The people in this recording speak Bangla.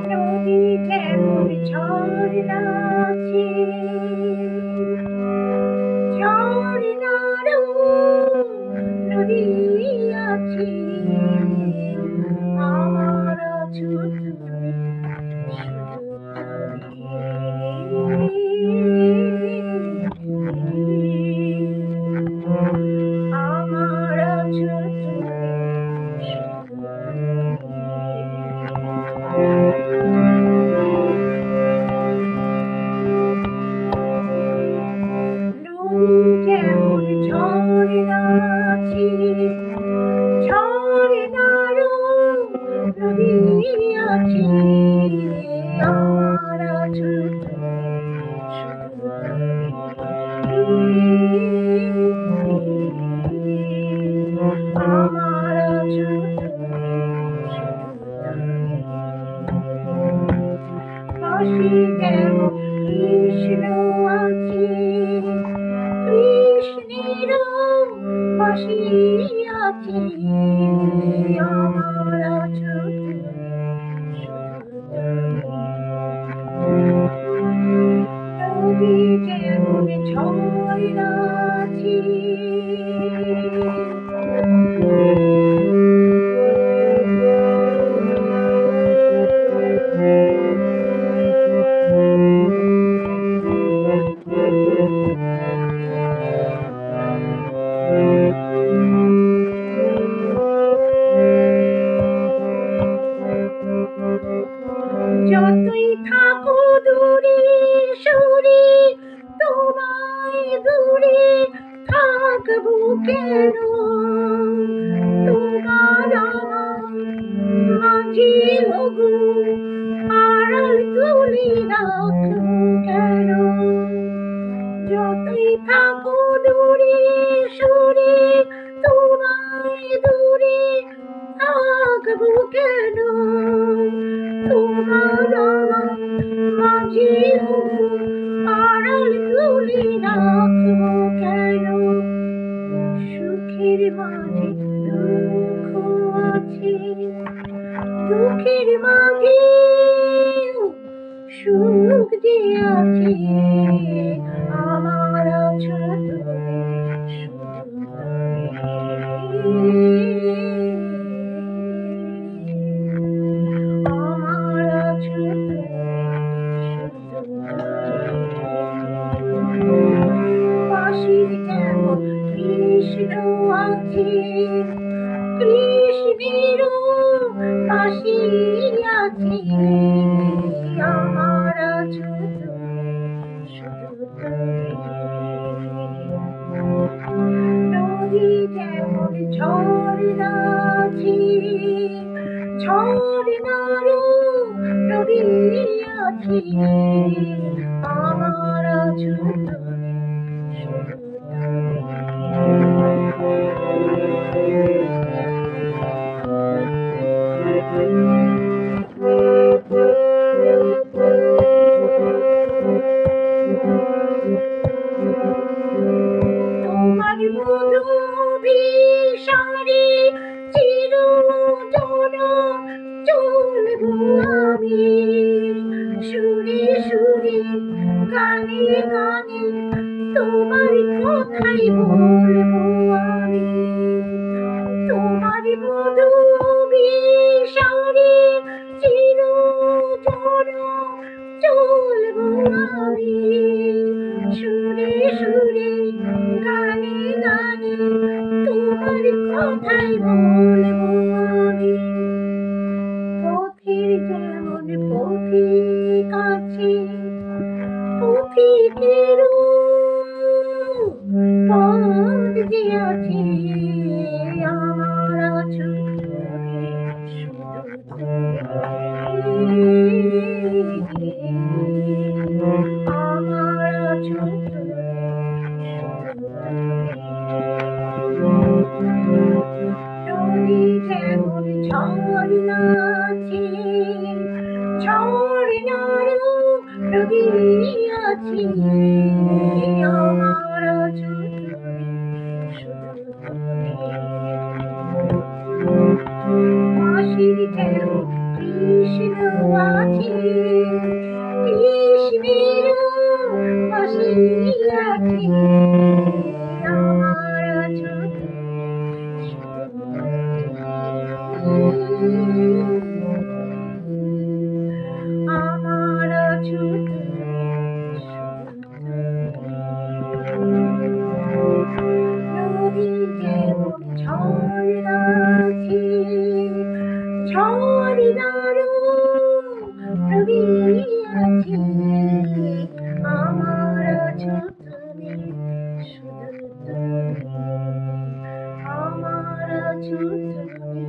নদী যেমন ঝর্ণা আছে, ঝর্ণারও নদী আছে, আমার আছো তুমি, শুধু তুমি, আমার আছো তুমি, নদী যেমন ঝর্ণা আছে, ঝর্ণারও নদী আছে, আমার আছো তুমি, শুধু আমার আছো তুমি, পাশে যেমন কৃষ্ণ আছে, কৃষ্ণেরও পাশে আছে, আমার আছো তুমি, নদী যেমন ঝর্ণা আছে, যতই থাকো দূরে সরে, তোমায় দূরে থাকবো কেন, তোমার আমার মাঝে ওগো আড়াল তুলে রাখবো কেন, যতই থাকো দূরে সরে, তোমায় দূরে থাকবো কেন, তোমার আমার মাঝে আড়াল তুলে রাখবো কেন, সুখের মাঝে দুঃখ আছে, দুঃখের মাঝে সুখ যে আছে, আমার আছো তুমি, শুধু আমার আছো তুমি, পাশে যেমন কৃষ্ণ আছে, কৃষ্ণেরও পাশে আছে, আমার আছো তুমি, শুধু নদী যেমন ঝর্ণা আছে, ঝর্ণারও নদী আছে, আমার আছো তুমি, শুধু তোমার মধু বিষারে চিরজন চলবো আমি, সুরে সুরে গানে গানে তোমার কথাই বলবো আমি, তোমার মধু বিষারে চিরজন চলবো আমি, সুরে সুরে গানে গানে তোমার কথাই বলবো আমি, পথের যেমন পথিক আছে, পথিকেরও পথ যে আছে, আমার আছো তুমি, শুধু তুমি, আমার আছো তুমি, নদী যেমন ঝর্ণা আছে, ঝর্ণারও নদী আছে, আমার আছো তুমি, শুধু তুমি, আছো তুমি